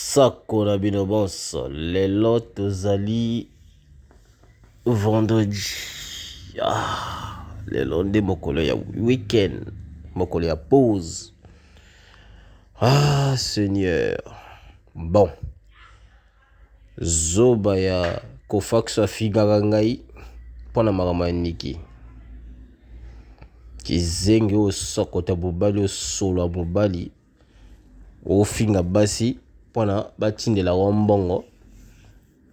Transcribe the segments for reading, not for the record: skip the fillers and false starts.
Sako na bino bonso lelo tozali vendredi lelo nde mokolo ya weekend, mokolo ya pause. Seigneur, bon zoba ya kofax afingaka ngai mpona makambo ya niki kizenge osokota mobali osolo ya mobali ofinga basi mpona batindela wa mbongo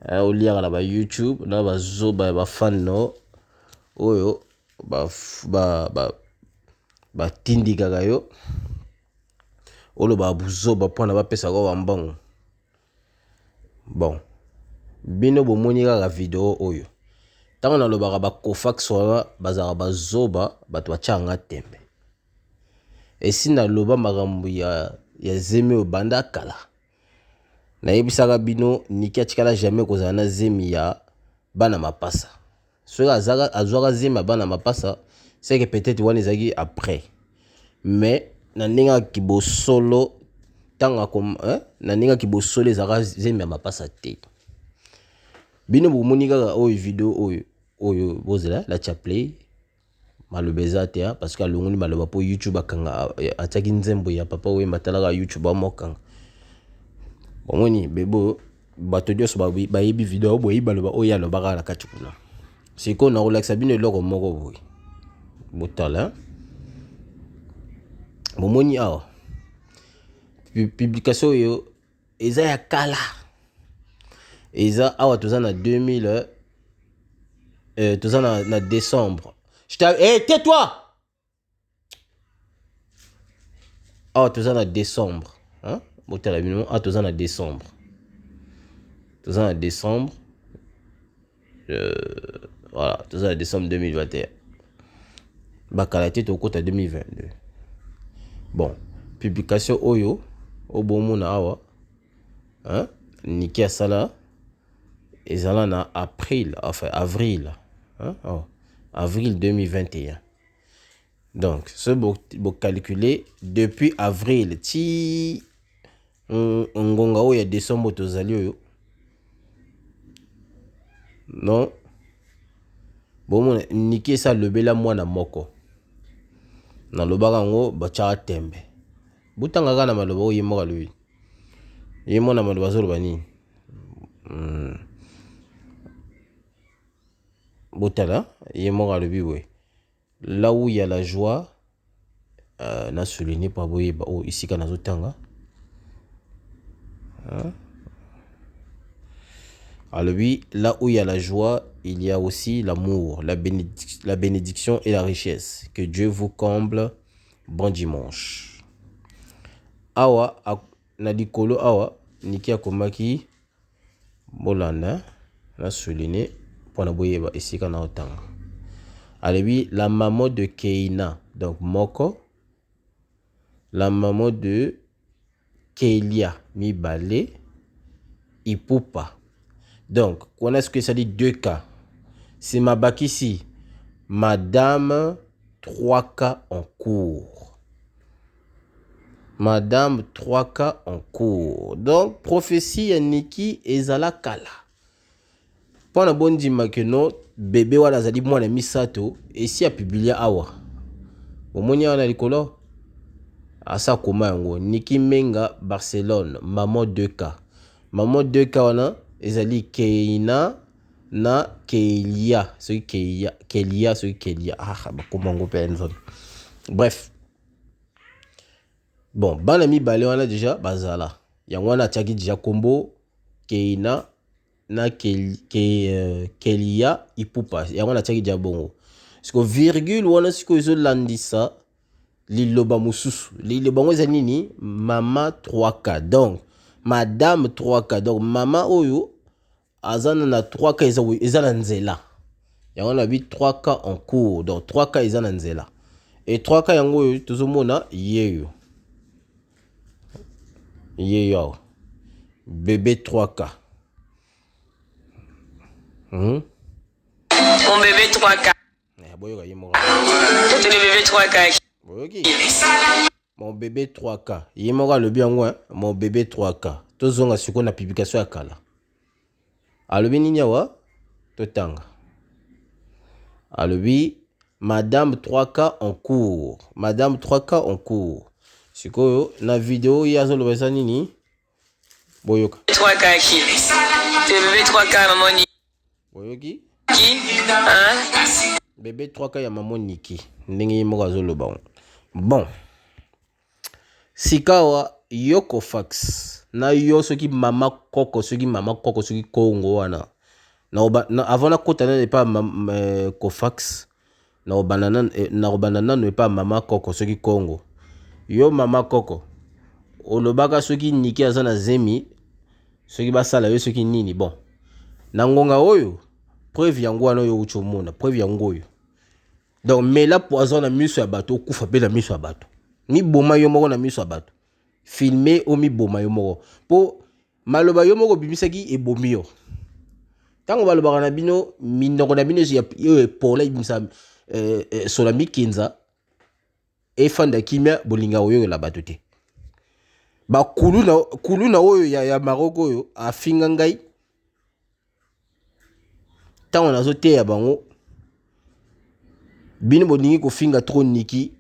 oliaka na ba YouTube na bazoba ya bafan no oyo batindikaka yo oloba buzoba mpona bapesa kwa mbongo. Bon bino bomoni kaka video oyo ntango nalobaka bakofax wana bazaka bazoba bato batianga tembe esi naloba makambo ya zemi oyo banda kala nayebisaka bino niki atikala jamais kozala na zemi ya bana mapasa. Soki azwaka zemi ya bana mapasa c'est que peut-être wana ezalaki après, mais na ndenge ya kibosolo na ndenge ya kibosolo ezalaka zemi ya mapasa te. Bino bomoni kaka oyo video oyo bozela la chaplay malobeza te parce que alongoli maloba po YouTube akanga atiaki nzembo ya papa oyo matalaka YouTube amokanga. Bomoni bebo bato nyonso bayebi video boyebi baloba oyo alobaka na kati kuna. Siko na relaxa bino eloko moko boye botala bomoni awa publication oyo eza ya kala eza awa toza na 2000 toza na décembre. Tais-toi. Awa toza na décembre botala bino awa toza na décembre. Toza na décembre voilà, toza na décembre 2021. Bakala te tokota 2022. Bon, publication oyo obomona awa niki asala ezala na avril 2021. Donc ce beau calculer depuis avril ti ngonga oyo ya décembre tozali oyo non bomona niki esa lobela mwana moko na lobaka ngo bachaka tembe butanga kana maloba oyo yemoka lobi yemona maloba zoloba nini butala yemoka lobi we là où il y a la joie na souligné pa boyeba o ici kana zotanga alors oui, là où il y a la joie, il y a aussi l'amour, la bénédiction et la richesse. Que Dieu vous comble. Bon dimanche. Awa, na likolo awa, niki akomaki bolanda, na souligné, pona boyeba, ici kana otanga. Alors oui, la maman de Keina, donc Moko, la maman de Kelia, Mibale, Ipupa. Donc, on a ce que ça dit 2 cas. C'est ma bac ici. Madame 3 cas en cours. Madame 3 cas en cours. Donc, prophétie Niki ezala kala. Pour bon dima que no bébé wala zali mwana misato et si a publié awa. Omoni wana likolo. Asa koma yango Niki Menga Barcelone, maman 2K. Maman 2K wana ezali Keina na Kelia, celui Kelia, bakomango penzo. Bref. Bon, banami balé wana déjà bazala. Yango wana tiaki déjà combo Keina na Kelia Ipupa. Yango wana tiaki déjà bongo. Siko virgule wana siko izo landisa liloba mususu. Liloba ngo ezali nini? Mama 3K. Donc Madame 3K. Donc maman oyo azana na 3K ezana nzela. Yango na bi 3K en cours. Donc 3K ezana nzela. Et 3K yango oyo tozomona yeyo. Yeyo. Bébé 3K. Mon bébé 3K. Boyoka yemo. C'est le bébé 3K. Boyoki. Mon bébé 3K. Yemoka le bien, mon bébé 3K. tozonga siko na publication ya kala alobi nini awa totanga alobi Madame 3K en cours. Madame 3K en cours. Sikoyo na vidéo ya zolo besa nini? Boyoka. 3K qui? C'est bébé 3K maman Niki. Boyoki? Qui? Hein? Bébé 3K ya maman Niki. Ndenge moko zolo ba. Bon. Sikawa Yoko Fax. Na yo soki mama koko soki Kongo wana. Na avant na kota na pas Kofax. Na banana ne pas mama koko soki Congo. Yo mama koko. Olobaka soki Niki azana zemi. Soki basala yo soki nini. Bon. Na ngonga oyo. Preuve yango wana yo uchomona. Preuve yango oyo. Donc mais là poison na miso ya bato okufa pe na miso ya bato. Mi boma yo moko na miso ya bato. Filmer o mi boma yo moko. Po maloba yo moko bimisaki e bomi yo. Tango balobaka na bino minoko na bino yo pola ibimisa Solami Kinza et fanda kimia bolinga oyo la bato te. Ba kuluna oyo ya Maroko oyo afinga ngai. Tango nazo te ya bango bino bolingi ko finga trop Niki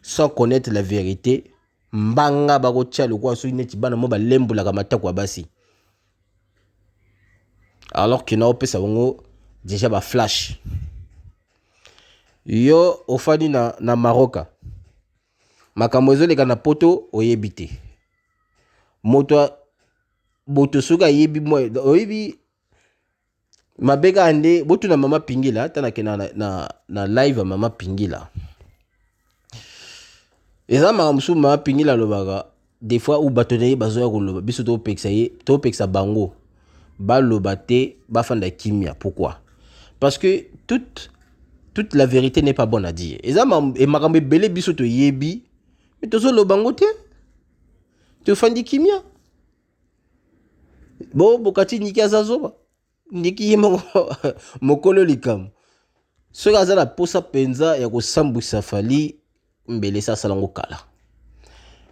sans connaître la vérité. Mbanga bako tia lokwa so neti bana mo ba lembola ka matako basi. Alors que na opesa bango déjà ba flash. Yo ofani na Maroka. Makambo ezoleka na poto oyebite. Moto boto soka yebi mo oyebi mabeka ande boto na mama Pingila tana ke na live ya mama Pingila. Eza makamso mama Pingila lobaka des fois ou batonaye bazoya ko loba biso to peksa bango. Ba lobate ba fanda kimia. Pourquoi? Parce que toute la vérité n'est pas bonne à dire. Et ça, makambe belé biso to yebi, mais to so lo bangote, to fandi kimia. Bon, bokati Niki azazoba, Niki yemo mokolo likam. Ce gaza la posa penza ya ko sambusa fali mbele sa salango kala.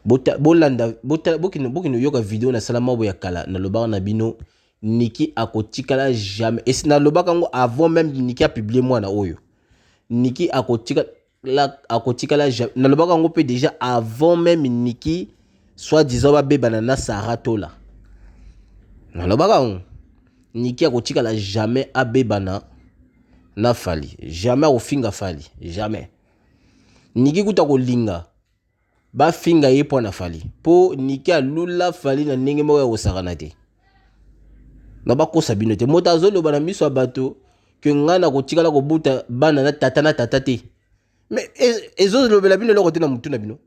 Bokino yoka video na salama bo ya kala na lobaka na bino Niki akotikala jamais. Et c'est na lobaka ngo avant même Niki a publié moi na oyo. Niki akotika la na lobaka ngo pe déjà avant même Niki soit disant ba beba na Saratola. Na lobaka ngo Niki akotika la jamais abeba na fali. Jamais ofinga fali, jamais. Niki kuta ko linga ba finga ye po na fali. Po Niki alula fali na ndenge moko ya osakana te. Na ba kosa bino te motazo lo bana miso bato que ngana ko tikala ko buta bana na tata te. Mais ezo lo bela bino lo kote na mutu na bino.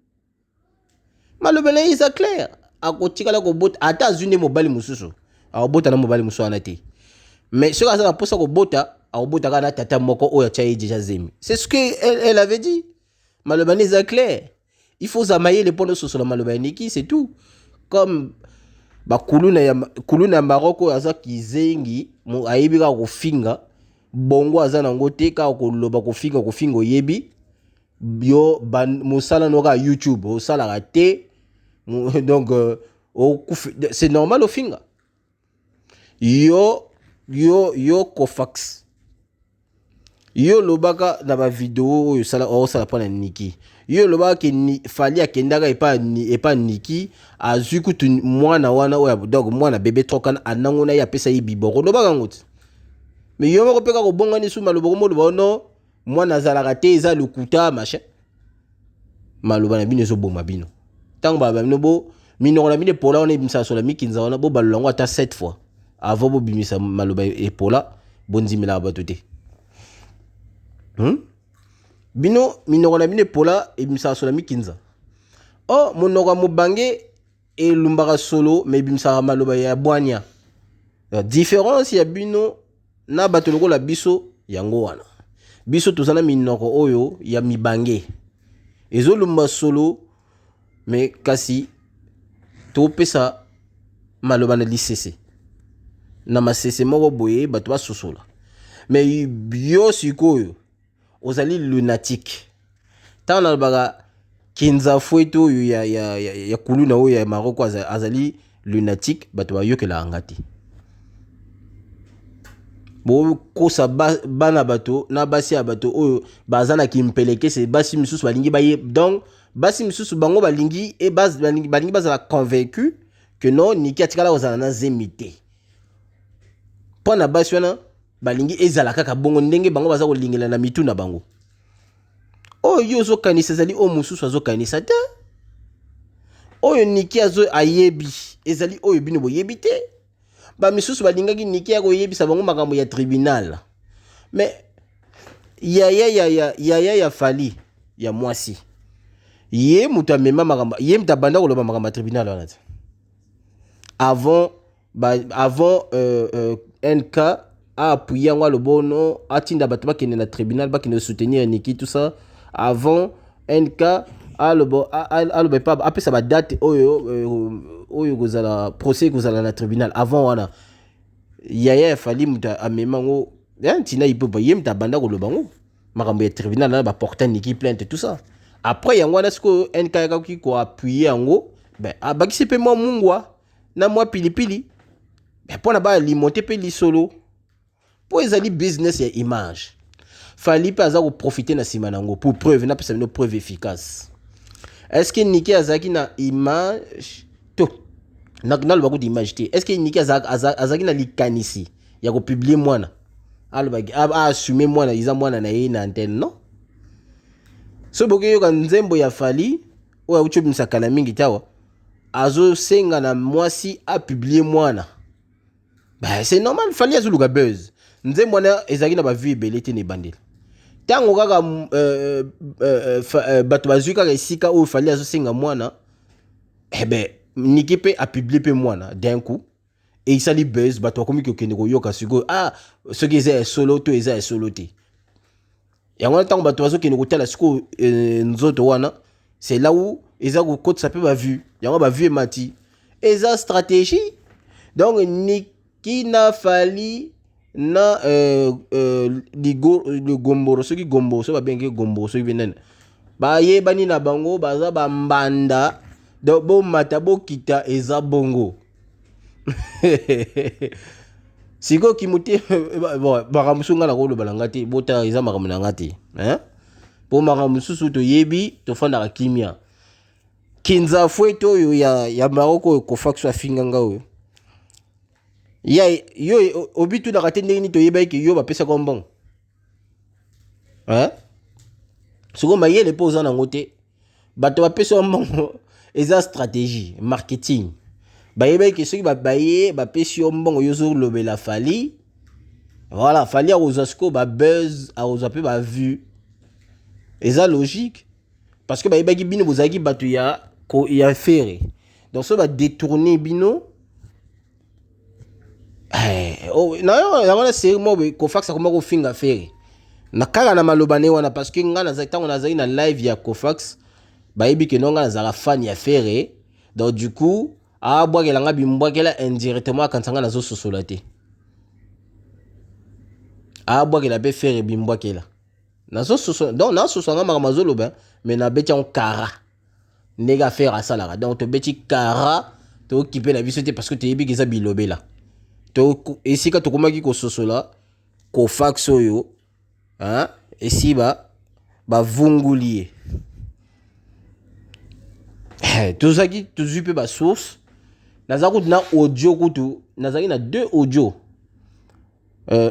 Malobela isa clair. Ako tikala ko buta ata zune mobali mususu. A buta na mobali mususu anate. Mais ce que ça posa ko buta, a buta kana tata moko oya chaye déjà zemi. C'est ce que elle avait dit. Malobela isa clair. Il faut zamayer les points de sur la malobela Niki, c'est tout. Comme ba kuluna Maroko aza kizengi mo ayebika ko finga bongo aza nango te ka ko loba ko finga yebi yo mosala noka YouTube osala raté donc c'est normal au finga yo Kofax yo lobaka na ba vidéo oyo sala pa na Niki yo lobaka ke fali akendaka epa Niki azwi kutu mwana wana oya donc mwana bébé trokana anango na ya pesa yibiboko lobaka ngoti mais yo moko peka ko bonga ni suma loboko mo loba no mwana zalaka te eza lukuta machin maloba na bino zo boma bino tango ba bino bo minoko na bino pola on ebimisa sola mikinza wana bo balolango ata 7 fois avant bo bimisa maloba epola bonzimela bato te. Bino minoko na bino pola ebimisa sola mikinza. Oh monoko mobange e lumbaka solo mais ebimisa maloba ya bwanya. La différence ya bino na bato lokola biso yango wana. Biso tozana minoko oyo ya mibange. Ezo lumba solo mais kasi to pesa maloba na lisese. Na masese moko boye bato ba sosola. Mais yo sikoyo ozali lunatique. Tant na baga Kinza foueto ya kuluna oyo ya Maroko azali lunatique bato bayokela angati bo kosa bana bato na basi ya bato oyo bazana kimpeleke c'est basi misusu balingi baye donc basi misusu bango balingi et balingi bazala convaincu que non Niki atikala ozala na zemite po na basi wana balingi ezala kaka bongo ndenge bango baza kolingela na mitu na bango oyo zo kanisa ezali o mususu azo kanisa te oyo Niki azo ayebi ezali oyo bino boyebi te ba misusu balingaki Niki ya koyebisa bango makambo ya tribunal mais ya fali ya mwasi ye mutu amema makambo ye mutu abanda koloba makambo ya tribunal wana te avant NK a appuyé yango alobono atinda bato bakende na tribunal bakende soutenir Niki tout ça avant NK aloba pa apesa ba date oyo kozala procès kozala na tribunal avant wana yaya fali mutu amema ngo ntina ipopa ye mutu abanda koloba ngo makambo ya tribunal na ba porter Niki plainte tout ça après yango wana siko NK yakoki ko appuyer yango ben abakisi pe mwa mungwa na mwa pilipili ben pona ba alimenter pe lisolo po ezali business ya image fali pe aza ko profiter na sima nango pour preuve na pesa bino preuve efficace est-ce que Niki azaki na image to na loba ko image te est-ce que Niki azaki na likanisi ya ko publier mwana alobaki assumer mwana iza mwana na ye na antenne non so boke yoka nzembo ya fali oyo akuchobimisa kala mingi tawa azo senga na mwasi a publier mwana bah c'est normal fali azuluka buzz nzembo na ezaki na ba vie ebele te ne bandela tango kaka bato bazwi kaka esika oyo fali azo senga mwana ben Niki pe a publier pe mwana d'un coup et il sali buzz bato akomi kokende koyoka siko soki eza ya solo to eza ya solo te yango ntango bato bazokende kotala siko nzoto wana c'est là où eza kokotisa pe bavue yango bavue emati eza stratégie donc Niki na fali na le gomboro soki gomboro so babenge gomboro soki benene bayebani na bango baza bambanda donc bomata bokita eza bongo siko kimuti makambo so nga na koloba nanga te bota eza makambo nanga te po makambo mosusu toyebi tofandaka kimia kinza fweto oyo ya maroko oyo Kofax afinganga oyo yo obitu na kate ndenge ni toyebaki yo bapesa ko mbongo siko mayele po oza nango te bato bapesa mbongo eza stratégie marketing bayebaki soki babaye bapesi yo mbongo yozo lobela fali voilà fali akozwa siko babuzz akozwa pe bavue eza logique parce que bayebaki bino bozalaki bato ya fere donc so badétourne bino yango na série mo Kofax akoma kofinga fere na kaka na maloba ne wana parce que nga ntango nazali na live ya Kofax bayebi ke no nga nazala fan ya fere donc du coup abwakela nga bimbwakela indirectement akansanga nazososola te abwakela pe fere bimbwakela nazososola donc nasosola nga makambo azoloba mais nabeti yango kara ndenge afere asalaka donc tobeti kara tokipe na biso te parce que toyebi ke eza bilobela esika tokomaki kososola Kofax oyo esi bavunguli ye tozaki tozwi pe basource naza kutu na audio kutu nazaki na 2 audio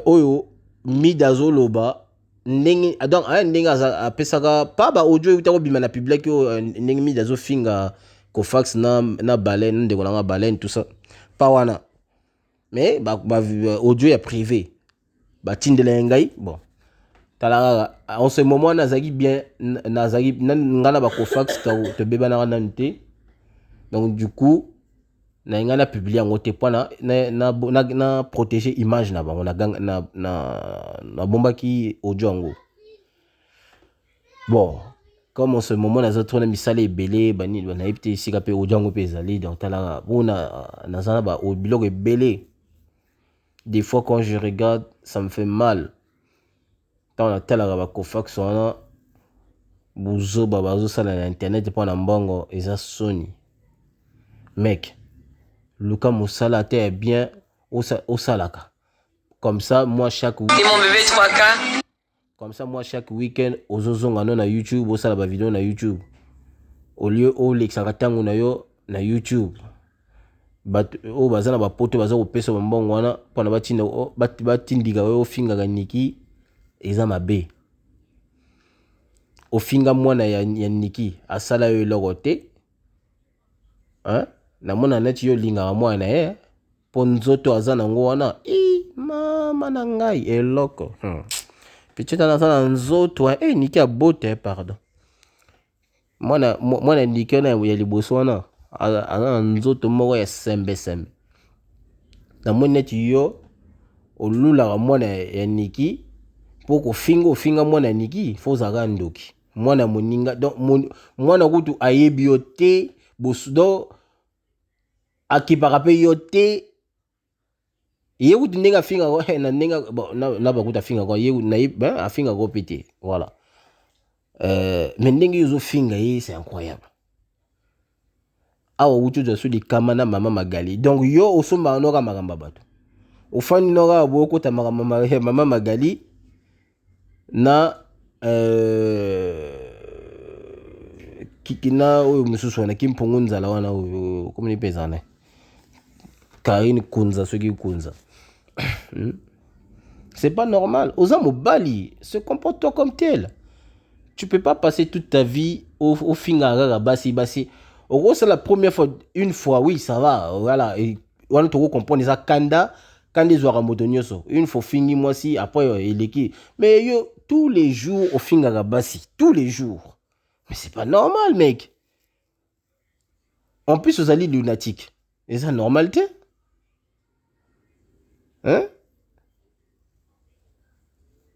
oyo Mida azoloba ndenge donc ndenge apesaka pa ba audio euta kobima na public oyo ndenge Mida azofinga Kofax na baleine ndeko nanga baleine tout ça pa wana mais audio ya privé batindela ngai bon tala en ce moment nazaki bien nazaki ngana ba Kofax to beba na nanu te donc du coup na ngana publier yango te pona na protéger image na bango na bombaki audio yango bon comme en ce moment naza tourner misala ebele bani na epte sika pe audio yango pe ezali donc tala bona nazana ba biloko ebele. Des fois, quand je regarde, ça me fait mal. Quand on a tel à Kofax, on a Bouzo, Babazo, ça, l'internet, pas un bango, et ça, Sony. Mec, luka mosala te bien au salaka. Comme ça moi chaque Et mon bébé 3K. Comme ça moi chaque week-end ozozonga no na YouTube au sala ba vidéo na YouTube. Au lieu au lexaka tango na yo na YouTube. Bat o bazana ba poto baza ko pesa mbongo wana pona batinda batindika yo finga kaniki eza mabe. Ofinga mwana ya niki asala yo eloko te. Hein? Na mona neti yo linga mwana ye. Po nzoto aza nango wana. Mama na ngai eloko. Picheta na sana nzoto niki abote pardon. Mwana niki na ya liboso wana. Aza nzoto moko ya sembe. Na mona neti yo olula mwana ya niki. Po ofinga mwana ya niki fo zaka ndoki. Mwana moninga donc mwana kutu ayebi yo te bosudo akipaka pe yo te ye kutu ndenga finga ko na ndenga na bakuta finga ko ye na afinga ko pete voilà mais ndenge yo zo finga ye c'est incroyable awa kutu zo sudi kama na mama Magali donc yo osomba noka makamba bato ofani noka boko ta mama Magali na kikina oyo mususu wana kimpungu nzala wana oyo komuni pezana Karine Kunza soki Kunza. C'est pas normal. Oza mobali se comporte comme tel. Tu peux pas passer toute ta vie au finga basi. Au gros c'est la première fois, une fois oui ça va voilà et on te comprendre ça kanda zwara motonyoso une fois fini moi si après eleki mais yo tous les jours au finga basi tous les jours mais c'est pas normal mec en plus aux alliés lunatiques et ça normalité hein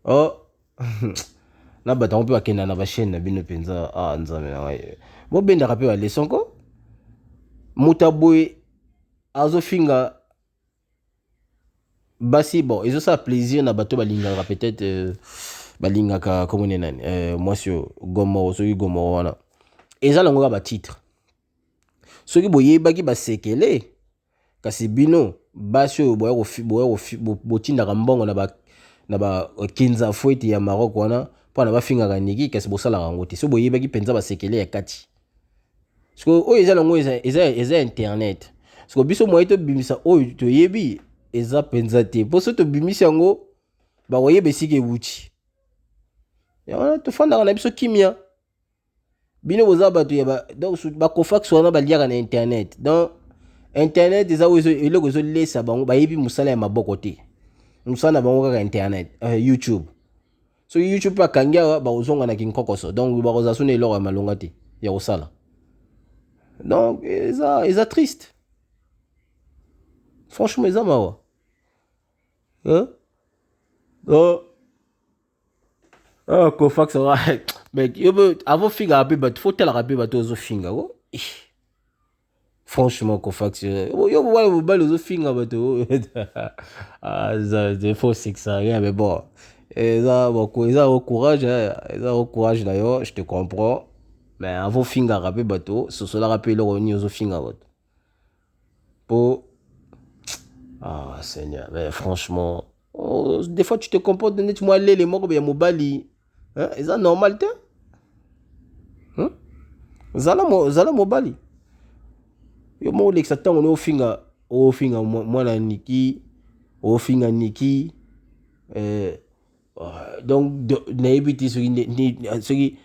oh na bata on peut akenda na ba chaîne na bino penza nzame na ngai bo benda ka pe wa lesonko mutaboy azo finga basi bon ils ont ça plaisir na bato balinga peut-être balinga ka komone nani moi sur gomo soki gomo wana eza lango ba titre soki boye baki ba sekele kasi bino basi boya botinda ka mbongo na ba kinza foueti ya Maroc wana pona ba finga ka niki kasi bosala rango te so boye baki penza ba sekele ya kati so o eza lango eza internet so biso moye to bimisa o to yebi eza penza te po so to bimisi yango ba oyebe sike wuti ya wana to fanda na biso kimia bino boza bato ya ba donc ba kofax wana ba liaka na internet donc internet eza ozo eloko zo lesa bango ba yebi musala ya maboko te musala bango kaka internet YouTube so YouTube pa kangia ba ozonga na kinkokoso donc ba koza sone eloko ya malonga te ya osala donc eza triste franchement eza mawa hein kofax mais avant finga ape bat faut tela ape bat ozo finga ko franchement kofax yo wala mobali ozo finga bato c'est faux c'est ça rien mais bon eza au courage là yo je te comprends mais avant finga ape bato so cela rappelle le ni ozo finga bato pour Seigneur mais franchement des fois tu te comportes net moi les moko be mobali hein eza normal te hein zala mobali yo mo lexa tango no finga mwana niki finga niki donc na ebiti soki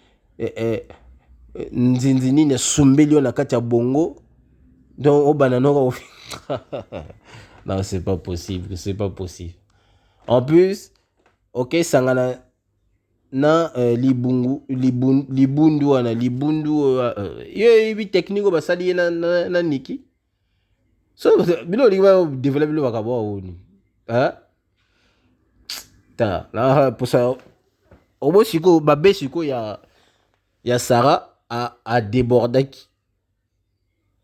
nzinzi nini sumbeli na kati ya bongo donc obana noko non c'est pas possible en plus ok sangana na libundu wana yo ibi technique basali na niki so bilo liba develop lo bakabo oni ta na posa obo siko babe siko ya Sarah a débordaki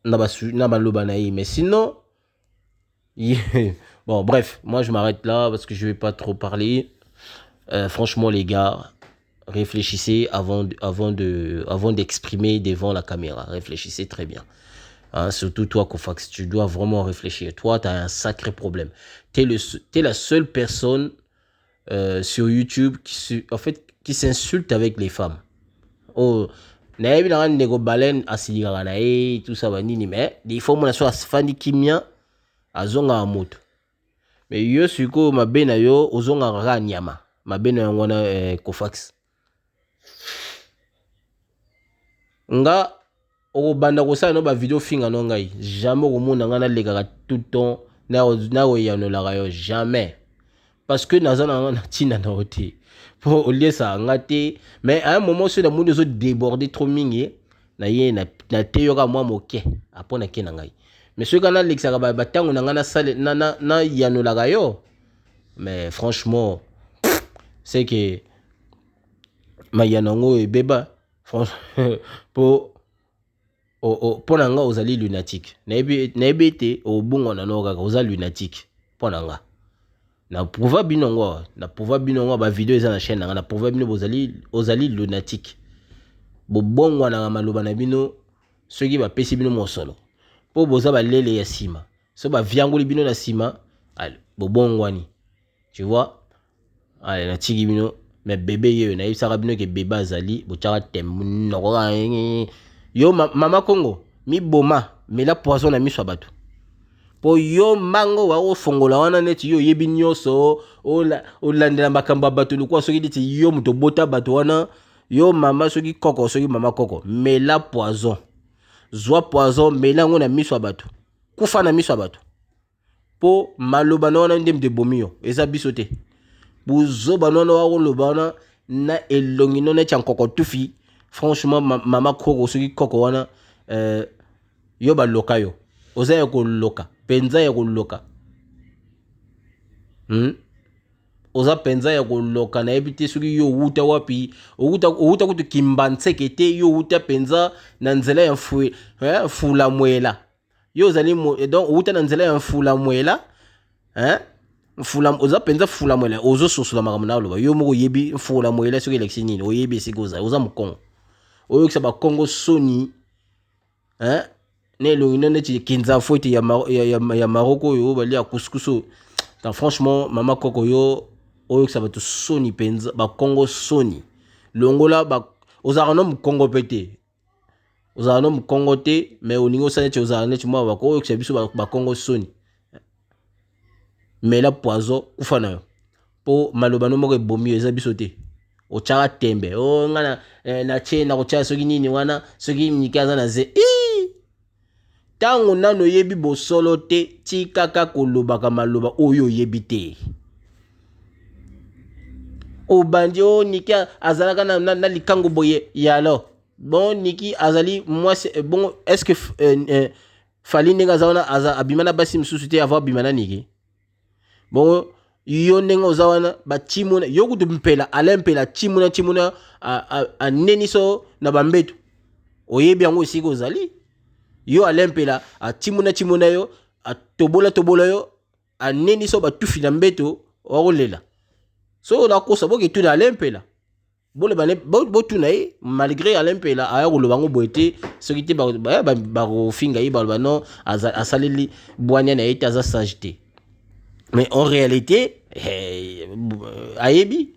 na baloba na mais sinon bon bref moi je m'arrête là parce que je vais pas trop parler franchement les gars réfléchissez avant d'exprimer devant la caméra réfléchissez très bien Hein, surtout toi, Kofax, tu dois vraiment réfléchir. Toi, tu as un sacré problème. Tu es la seule personne sur YouTube en fait, qui s'insulte avec les femmes. Oh, nayebi na ndeko balen asilikaka na ye tout ça banini mais des fois mona so asfandi kimia azonga moto. Mais yo siko mabe na yo ozonga kaka nyama. Mabe na yango na Kofax. Nga okobanda kosala no ba video finga no ngai. Jamais okomona nga na lekaka tout le temps na oyanolaka yo jamais. Parce que naza na tina na oti. Pour au lieu ça ngate mais à un moment sur la monde zo déborder trop mingi na ye na teyoka moi moke apona ke na ngai. Mais ceux kana lexaka ba tango na ngana sale na yanolaka yo. Mais franchement c'est que mayanongo e beba franchement pour nanga ozali lunatique. Na ebete obungo na no kaka ozali lunatique pour nanga. Na prouva binongo ba video eza na chaîne na prouva bino ozali lunatique. Bo bongwa na maloba na bino soki ba pesi bino mosolo. Po boza ba lele ya sima. So ba viangoli bino na sima, allez, bo bongwani. Tu vois? Allez, na tiki bino mais bébé yo na yebisaka bino ke bébé azali bo tchaka tem yo mama Congo mi boma mais la poison na miso bato. Po yo mango wa ofongola wana neti yo yebi nyoso olandela makamba bato lukwa soki diti yo muto bota bato wana yo mama soki koko soki mama koko mais la poison zwa poison mais la ngona miso bato kufa na miso bato po maloba na wana ndem de bomio eza bisote buzo banona wa loba wana na elongi no neti ankoko tufi franchement mama koko soki koko wana yo ba loka yo oza ya ko loka penza ya ko loka oza penza ya ko loka na ebite soki yo wuta wapi wuta kutu kimbanseke te yo wuta penza na nzela ya fula mwela yo zali donc wuta na nzela ya fula mwela oza penza fula mwela ozo sosula makambo na loba yo moko yebi fula mwela soki election nini oyebi siko oza mukongo oyo kisa ba Kongo soni ne lo inone ti kinza foiti ya Maroko yo bali ya couscous. Franchement mama koko yo oyo kisa ba to soni penza ba Kongo soni longola ba ozara no Kongo pete ozara no Kongo te mais oningo sa ti ozara ne ti mwa ba ko oyo kisa biso ba Kongo soni mais la poison ufana yo po maloba no moko ebomi eza biso te o chaka tembe o ngana na chena ko cha soki nini wana soki nikaza na ze tango nano yebi bosolo te tikaka kolobaka maloba oyo yebi te o bandi o niki azalaka na likango boye yalo bon niki azali moi bon est-ce que fali ndenge azana abimana basi msusu te avoir bimana niki bon yo ndenge ozawana batimuna yo kutu mpela alempela timuna aneniso na bambeto oyebi yango esika ozali yo alempela timuna yo tobola yo aneniso batufi na mbeto okolela so la kosa boke tuna alempela bole bane botuna ye malgré alempela aya koloba ngo boete soki te ba finga yi ba non asaleli bwanya na ete aza sage te. Mais en réalité, ayebi.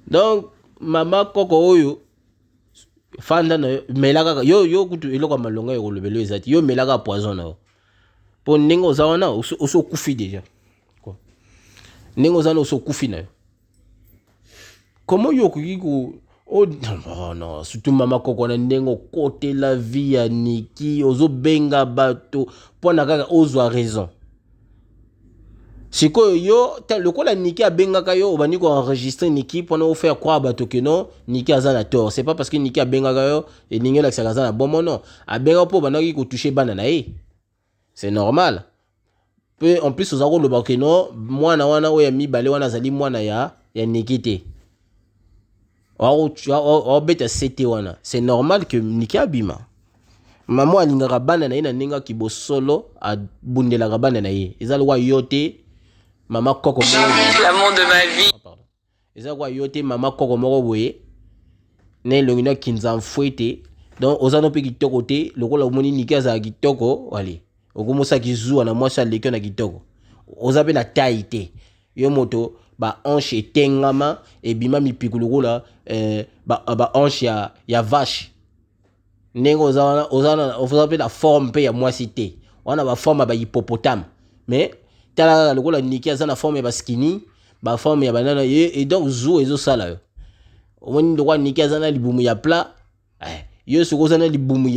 Donc, mama koko oyo, fanda na melaka yo kutu eloko malonga yo kolobelo ezati yo melaka poison na. Po ningo zawana oso kufi déjà. Quoi? Ningo zana oso kufi na. Comment yo kiko oh non, surtout mama koko na ndenge côté la vie ya Niki ozo benga bato pona kaka ozwa raison. Siko yo le kola Niki abengaka yo obani ko enregistrer Niki pour faire croire bato que non Niki aza na tort. C'est pas parce que Niki abengaka yo et ningi la kaza na bon non. Abenga po banaki ko toucher bana na ye. C'est normal. Peu en plus ozako le bako non mwana wana oya mibale wana zali mwana ya Niki te. O beta CT wana. C'est normal que Niki abima. Maman alingaka bana na ye na ninga ki bo solo a bundela bana na ye. Ezali wa yote mama koko l'amour de ma vie. Pardon. Eza kwa yote mama koko moko boye. Ne longina kinza mfouete donc ozano pe kitoko te lokola omoni niki azala kitoko wale okomosaki zuwa na mwasi aleki na kitoko oza pe na taille te yo moto ba hanche etengama ebima mipiku lokola ba hanche ya vache ndenge oza pe na forme pe ya mwasi te wana ba forme ba hippopotame mais tala lokola niki aza na forme ya ba skinny ba forme ya banana et donc zuwa ezosala yo omoni lokola niki aza na libumu ya plat yo soki oza na libumu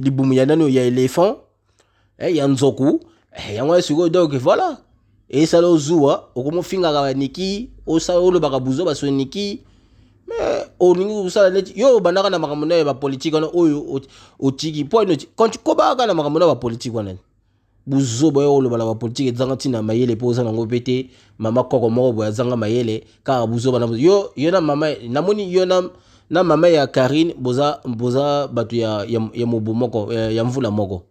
libumu ya nano ya éléphant ya nzoku yango sikoyo donc voilà esala ozuwa okomofingaka baniki osala olobaka buzoba so niki mais olingi kosala neti yo obandaka na makambo na ya bapolitike wana oyo otiki po kobaka na makambo na ya bapolitike wana buzoba yo oloba na bapolitike ezanga ntina mayele mpo oza nango mpe te mama koko moko boye azanga mayele kaka buzoba na yo na mama namoni yo na mama ya Karine boza bato ya mobu moko ya mvula moko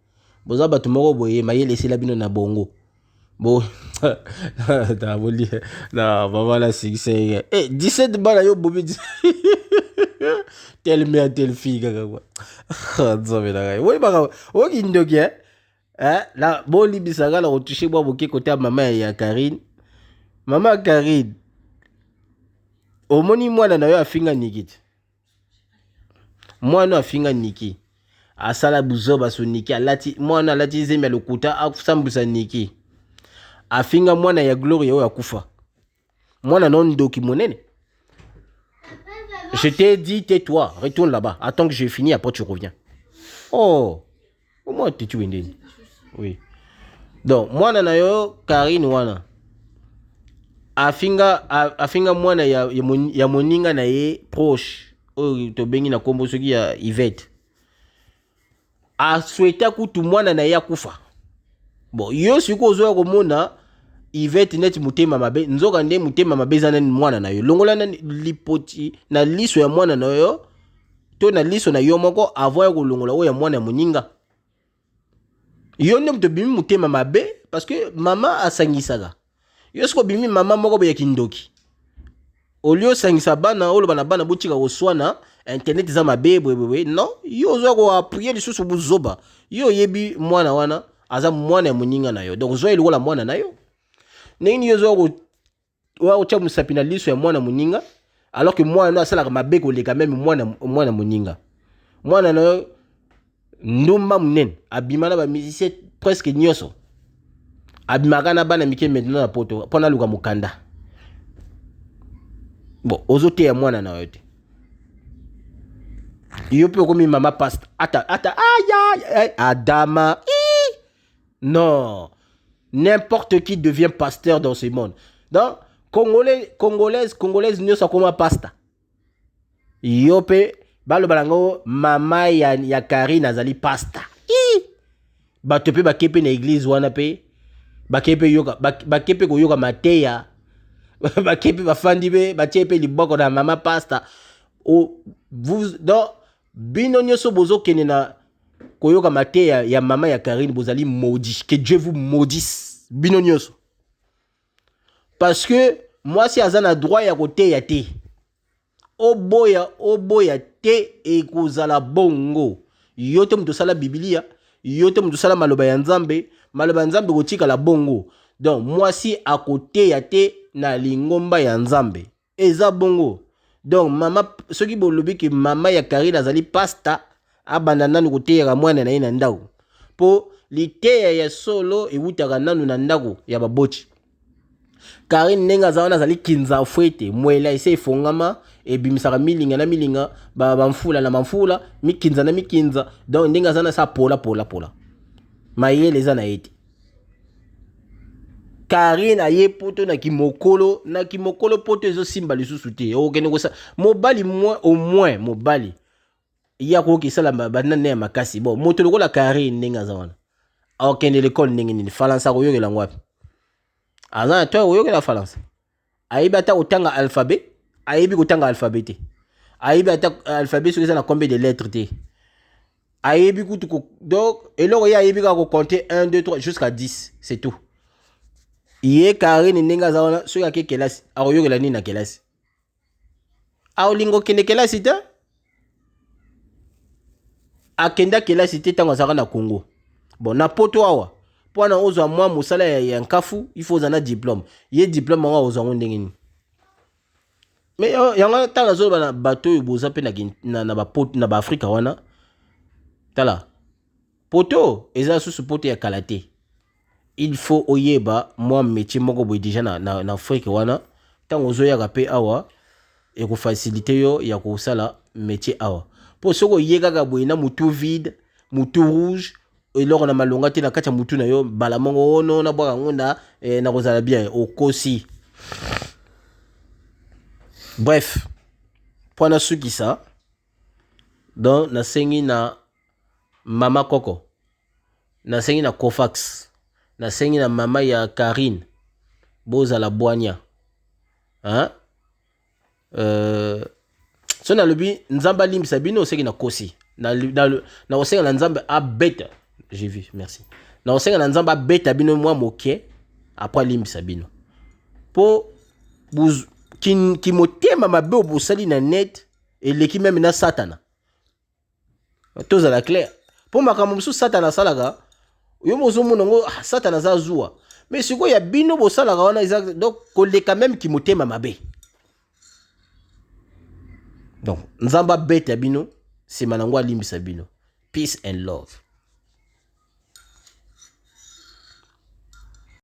boza bato moko boye mayele esila bino na bongo bo na mama la succès 17 bana yo bobi telle mère telle fille kaka quoi nzobe na ngai oui baka oki ndoki la boli bisaka la retoucher moi boke côté mama ya Karine mama ya Karine omoni mwana na yo afinga nikiti mwana afinga niki asala buzoba so niki alati mwana alati zemi ya lokuta akusambwisa niki afinga mwana ya Gloria oyo akufa mwana non ndoki monene. Je t'ai dit tais-toi, retourne là-bas, attends que j'ai fini, après tu reviens. Oh, au moins tu es indéni. Oui. Donc mwana na yo Karine wana afinga mwana ya moninga na ye proche oyo tobengi na kombo soki ya Yvette asweta kutu mwana na ye akufa. Bon yo siko ozoya komona Yvette neti mutema mabe nzoka nde mutema mabe zana mwana na yo longola na lipoti na liso ya mwana na yo to na liso na yo moko avoya kolongola oyo ya mwana ya moninga yo nde muto bimi mutema mabe parce que mama asangisaka yo siko bimi mama moko boya kindoki olio sangisa bana olo bana botika oswana internet za mabe bwe non yo zo ko appuyer lisusu buzoba yo yebi mwana wana aza mwana ya moninga na yo donc zo elola mwana na yo nini yo zo ko wa ucha musapina liso ya mwana moninga alors que mwana no asala mabe ko leka même mwana moninga mwana na yo ndumba munene abimana ba musicien presque nyoso abimaka na bana mike maintenant na poto pona luka mukanda. Bon, ozote ya mwana na yote. Yo pe komi mama pasta. Aïe, Adama. Non. N'importe qui devient pasteur dans ce monde. Donc, Congolaise, nous sommes comme pasta. Yo pe, balo balango, mama ya Karine azali pasta. Bato pe bakepe na église wana pe. Bakepe ko yoka mateya. Bakepe bafandi be batie pe liboko na mama pasta o vous donc bino nyoso bozo kene na koyoka mateya ya mama ya Karine bozali maudit, que Dieu vous maudisse bino nyoso parce que moi si azana droit ya côté ya te oboya te ekozala bongo yote mtu sala biblia yote mtu sala maloba ya nzambe kotika la bongo donc moi si à côté ya te na lingomba ya nzambe eza bongo donc mama soki bolobi ke mama ya Karine azali pasta abanda nanu koteyaka mwana na ye na ndako po liteya ya solo ewutaka nanu na ndako ya baboti Karine ndenge aza wana azali kinza fwete mwela ese efongama ebimisaka milinga na milinga bamfula na mamfula mikinza na mikinza donc ndenge aza na sa pola mayele eza na ete Karine aye poto na kimokolo poto ezo simba lisusu te okene kosa mobali au moins mobali ya ko kisala banane ya makasi bon moto lokola Karine ndenge aza wana okende l'école ndenge nini falansa ko yokela ngwapi aza to yokela falansa ayiba ta otanga alphabet ayibi kotanga alphabet te ayiba ta alphabet so na combien de lettres te ayibi kutu donc eloko ya ayibi ka ko compter 1 2 3 jusqu'à 10 c'est tout. Iye Karine ndenge aza so ya ke kelasi akoyokela nini na kelasi aolingo kende kelasi ta akenda kelasi te ntango azalaka na Congo. Bon, na poto awa mpo na ozwa mwa mosala ya nkafu il faut ozala na diplôme. Ye diplôme yango ozwa ngo ndenge nini. Mais yango tala zoba na bato oyo boza mpe na baafrika wana tala poto eza susu poto ya kala te. Il faut oyeba mwa métier moko boye déjà na Afrique wana ntango ozoyaka mpe awa ekofacilite yo ya kosala métier awa. Po soko oye kaka boye na mutu vide mutu rouge eloko na malonga te na kati ya mutu na yo bala mongo ono na bwaka ngonda na kozala bien okosi. Bref, pour na suki ça donc na sengi na mama Coco, na sengi na Kofax, na sengi na mama ya Karine boza la boanya hein so na lobi nzamba limbisa bino oseki na kosi na osenga na nzambe abeta. J'ai vu, merci. Na osenga na nzamba beta bino mwa moke après limbisa bino po buz ki motema mabe obosali na net eleki même na satana tozala clair po makambo mosusu satana asalaka yo mozomona ngo satana aza zuwa mais sikoyo ya bino bosalaka wana eza donc koleka même ki motema mabe. Donc nzamba beta bino sima nango alimbisa bino. Peace and love.